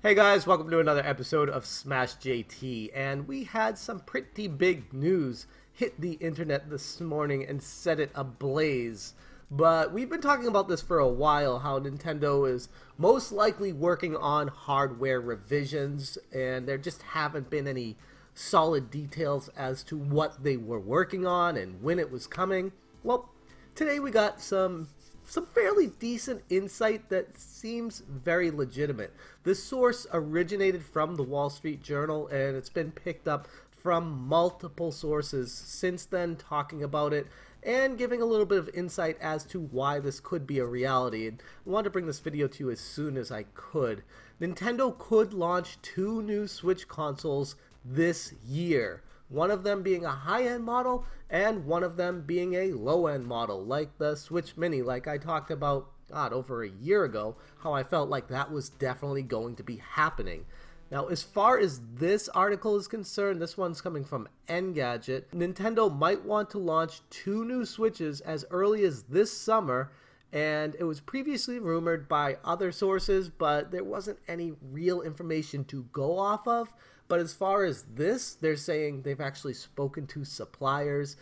Hey guys, welcome to another episode of Smash JT, and we had some pretty big news hit the internet this morning and set it ablaze. But we've been talking about this for a while, how Nintendo is most likely working on hardware revisions, and there just haven't been any solid details as to what they were working on and when it was coming. Well, today we got some fairly decent insight that seems very legitimate. This source originated from the Wall Street Journal, and it's been picked up from multiple sources since then, talking about it and giving a little bit of insight as to why this could be a reality. And I wanted to bring this video to you as soon as I could. Nintendo could launch 2 new Switch consoles this year. One of them being a high-end model, and one of them being a low-end model, like the Switch Mini, like I talked about, over a year ago, how I felt like that was definitely going to be happening. Now, as far as this article is concerned, this one's coming from Engadget, Nintendo might want to launch 2 new Switches as early as this summer, and it was previously rumored by other sources, but there wasn't any real information to go off of. But as far as this, they're saying they've actually spoken to suppliers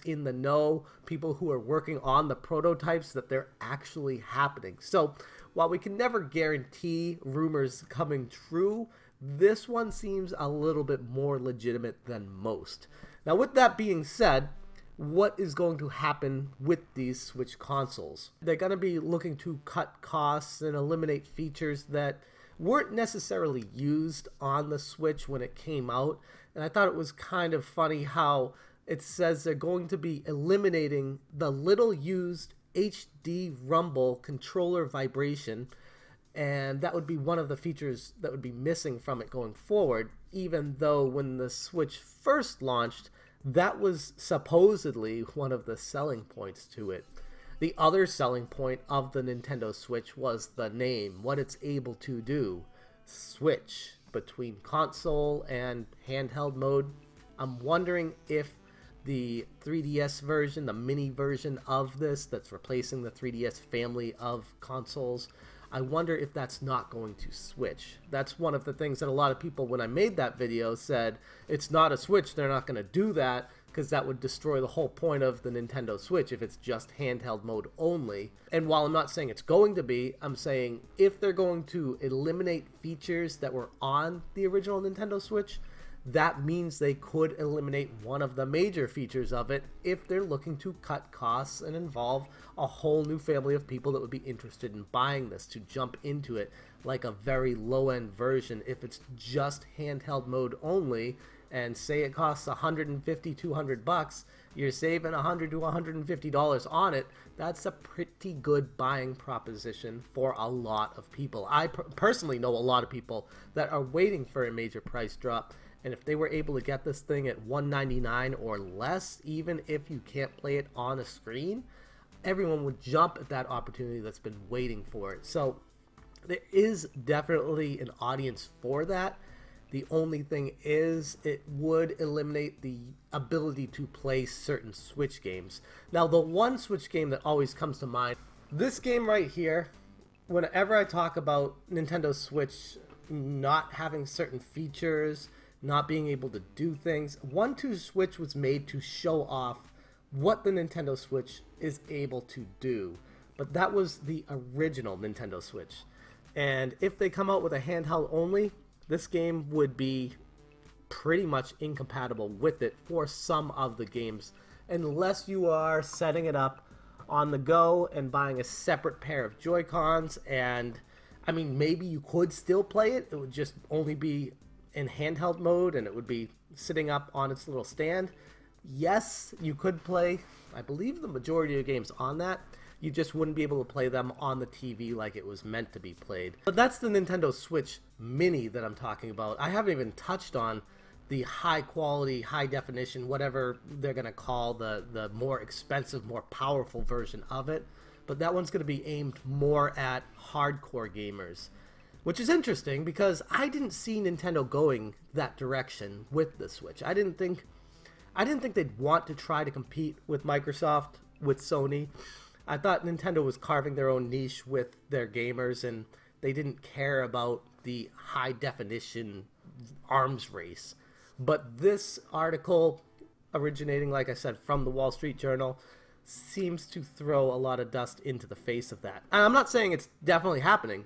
in the know, people who are working on the prototypes, that they're actually happening. So while we can never guarantee rumors coming true, this one seems a little bit more legitimate than most. Now, with that being said, what is going to happen with these Switch consoles? They're going to be looking to cut costs and eliminate features that weren't necessarily used on the Switch when it came out. And I thought it was kind of funny how it says they're going to be eliminating the little used HD rumble controller vibration, and that would be one of the features that would be missing from it going forward, even though when the Switch first launched, that was supposedly one of the selling points to it. The other selling point of the Nintendo Switch was the name, what it's able to do. Switch between console and handheld mode. I'm wondering if the 3DS version, the mini version of this that's replacing the 3DS family of consoles, I wonder if that's not going to switch. That's one of the things that a lot of people, when I made that video, said it's not a Switch, they're not going to do that, because that would destroy the whole point of the Nintendo Switch if it's just handheld mode only. And while I'm not saying it's going to be, I'm saying if they're going to eliminate features that were on the original Nintendo Switch, that means they could eliminate one of the major features of it if they're looking to cut costs and involve a whole new family of people that would be interested in buying this, to jump into it like a very low-end version. If it's just handheld mode only, and say it costs $150-200, you're saving $100 to $150 on it. That's a pretty good buying proposition for a lot of people. I personally know a lot of people that are waiting for a major price drop, and if they were able to get this thing at $199 or less, even if you can't play it on a screen, everyone would jump at that opportunity that's been waiting for it. So there is definitely an audience for that. The only thing is, it would eliminate the ability to play certain Switch games. Now, the one Switch game that always comes to mind, this game right here, whenever I talk about Nintendo Switch not having certain features, not being able to do things, 1-2 Switch was made to show off what the Nintendo Switch is able to do. But that was the original Nintendo Switch. And if they come out with a handheld only, this game would be pretty much incompatible with it for some of the games, unless you are setting it up on the go and buying a separate pair of Joy-Cons. And I mean, maybe you could still play it. It would just only be in handheld mode, and it would be sitting up on its little stand. Yes, you could play, I believe, the majority of games on that. You just wouldn't be able to play them on the TV like it was meant to be played. But that's the Nintendo Switch Mini that I'm talking about. I haven't even touched on the high quality, high definition, whatever they're going to call the more expensive, more powerful version of it. But that one's going to be aimed more at hardcore gamers, which is interesting because I didn't see Nintendo going that direction with the Switch. I didn't think they'd want to try to compete with Microsoft, with Sony. I thought Nintendo was carving their own niche with their gamers, and they didn't care about the high definition arms race. But this article, originating, like I said, from the Wall Street Journal, seems to throw a lot of dust into the face of that. And I'm not saying it's definitely happening.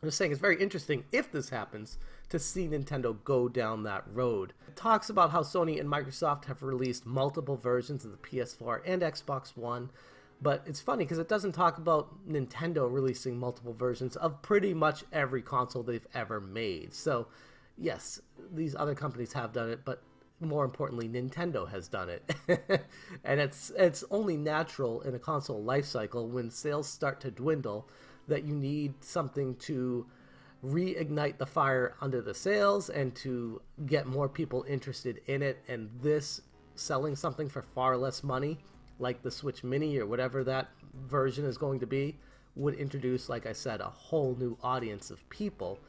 I'm just saying it's very interesting, if this happens, to see Nintendo go down that road. It talks about how Sony and Microsoft have released multiple versions of the PS4 and Xbox One, but it's funny because it doesn't talk about Nintendo releasing multiple versions of pretty much every console they've ever made. So, yes, these other companies have done it, but more importantly, Nintendo has done it. And it's only natural in a console life cycle, when sales start to dwindle, that you need something to reignite the fire under the sales and to get more people interested in it. And this, selling something for far less money, like the Switch Mini or whatever that version is going to be, would introduce, like I said, a whole new audience of people.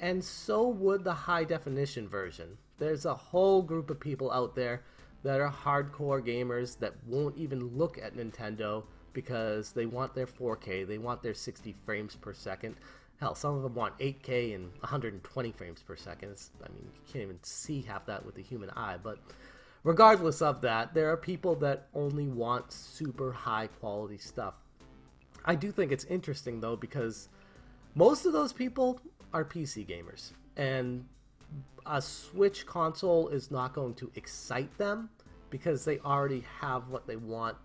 And so would the high definition version. There's a whole group of people out there that are hardcore gamers that won't even look at Nintendo because they want their 4K, they want their 60 frames per second. Hell, some of them want 8K and 120 frames per second. I mean, you can't even see half that with the human eye. But regardless of that, there are people that only want super high quality stuff. I do think it's interesting, though, because most of those people are PC gamers, and a Switch console is not going to excite them because they already have what they want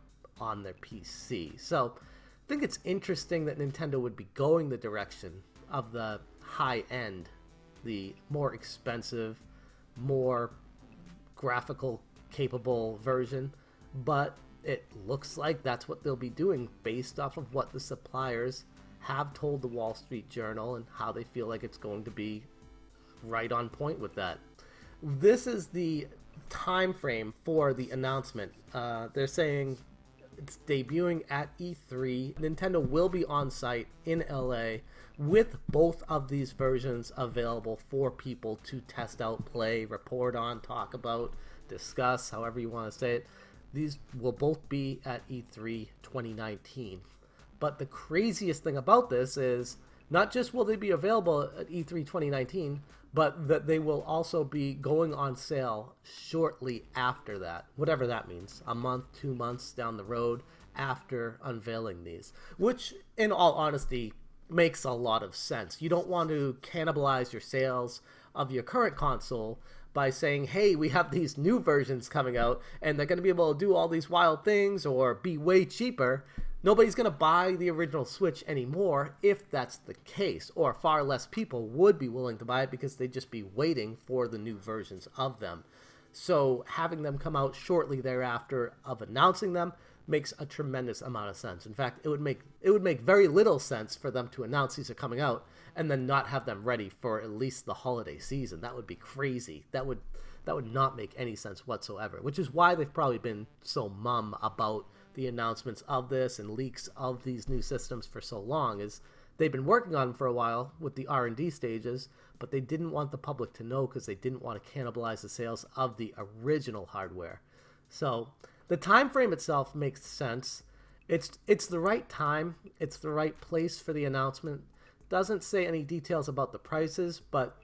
on their PC. So I think it's interesting that Nintendo would be going the direction of the high end, the more expensive, more graphical capable version, but it looks like that's what they'll be doing based off of what the suppliers have told the Wall Street Journal and how they feel like it's going to be right on point with that. This is the time frame for the announcement. They're saying it's debuting at E3. Nintendo will be on site in LA with both of these versions available for people to test out, play, report on, talk about, discuss, however you want to say it. These will both be at E3 2019. But the craziest thing about this is not just will they be available at E3 2019, but that they will also be going on sale shortly after that, whatever that means, a month, 2 months down the road after unveiling these, which in all honesty makes a lot of sense. You don't want to cannibalize your sales of your current console by saying, hey, we have these new versions coming out and they're going to be able to do all these wild things or be way cheaper. Nobody's going to buy the original Switch anymore if that's the case, or far less people would be willing to buy it because they'd just be waiting for the new versions of them. So having them come out shortly thereafter of announcing them makes a tremendous amount of sense. In fact, it would make very little sense for them to announce these are coming out and then not have them ready for at least the holiday season. That would be crazy. That would not make any sense whatsoever, which is why they've probably been so mum about the announcements of this and leaks of these new systems for so long. Is they've been working on them for a while with the R&D stages, but they didn't want the public to know because they didn't want to cannibalize the sales of the original hardware. So the time frame itself makes sense. It's the right time. It's the right place for the announcement. Doesn't say any details about the prices, but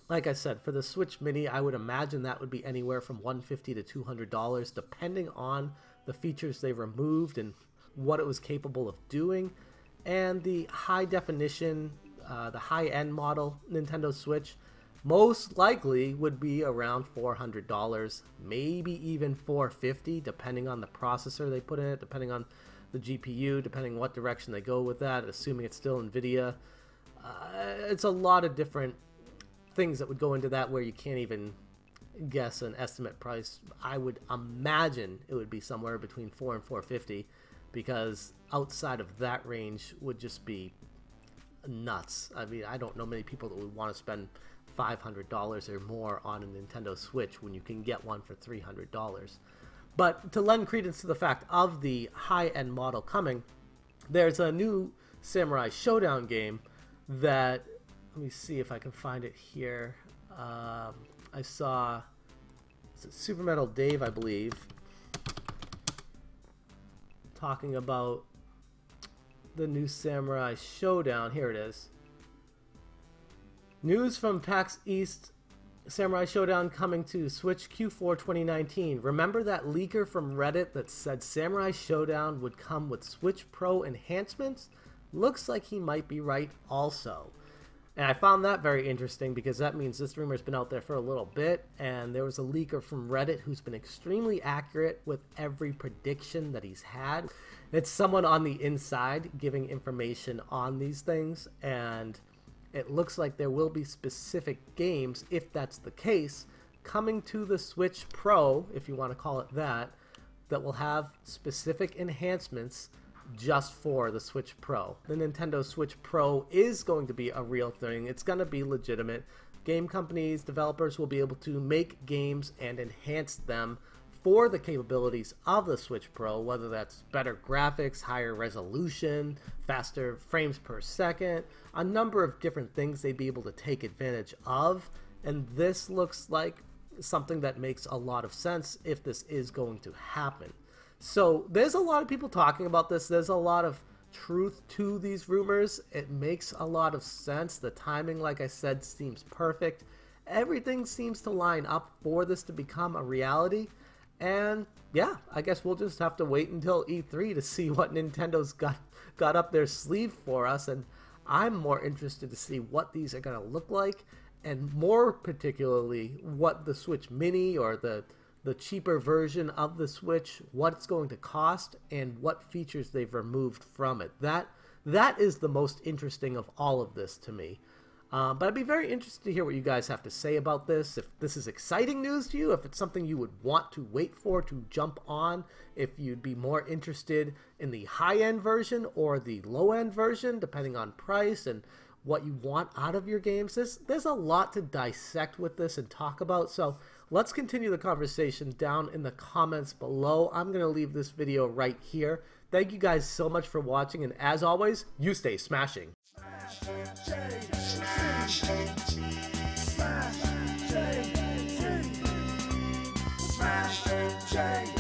like I said, for the Switch Mini, I would imagine that would be anywhere from $150 to $200, depending on the features they removed and what it was capable of doing. And the high definition, the high-end model Nintendo Switch most likely would be around $400, maybe even $450, depending on the processor they put in it, depending on the GPU, depending on what direction they go with that, assuming it's still NVIDIA. It's a lot of different things that would go into that where you can't even guess an estimate price. I would imagine it would be somewhere between $400 and $450, because outside of that range would just be nuts. I mean, I don't know many people that would want to spend $500 or more on a Nintendo Switch when you can get one for $300. But to lend credence to the fact of the high-end model coming, there's a new Samurai Showdown game that, let me see if I can find it here. I saw Super Metal Dave, I believe, talking about the new Samurai Showdown. Here it is. News from PAX East, Samurai Showdown coming to Switch Q4 2019. Remember that leaker from Reddit that said Samurai Showdown would come with Switch Pro enhancements? Looks like he might be right also. And I found that very interesting because that means this rumor's been out there for a little bit, and there was a leaker from Reddit who's been extremely accurate with every prediction that he's had. It's someone on the inside giving information on these things, and it looks like there will be specific games, if that's the case, coming to the Switch Pro, if you want to call it that will have specific enhancements just for the Switch Pro. The Nintendo Switch Pro is going to be a real thing. It's going to be legitimate. Game companies, developers will be able to make games and enhance them for the capabilities of the Switch Pro, whether that's better graphics, higher resolution, faster frames per second, a number of different things they'd be able to take advantage of. And this looks like something that makes a lot of sense if this is going to happen. So there's a lot of people talking about this. There's a lot of truth to these rumors. It makes a lot of sense. The timing, like I said, seems perfect. Everything seems to line up for this to become a reality. And yeah, I guess we'll just have to wait until E3 to see what Nintendo's got up their sleeve for us. And I'm more interested to see what these are going to look like, and more particularly what the Switch Mini or the cheaper version of the Switch, what it's going to cost, and what features they've removed from it. That is the most interesting of all of this to me. But I'd be very interested to hear what you guys have to say about this. If this is exciting news to you, if it's something you would want to wait for to jump on, if you'd be more interested in the high-end version or the low-end version, depending on price and what you want out of your games. There's a lot to dissect with this and talk about, so let's continue the conversation down in the comments below. I'm going to leave this video right here. Thank you guys so much for watching, and as always, you stay smashing. Smash J.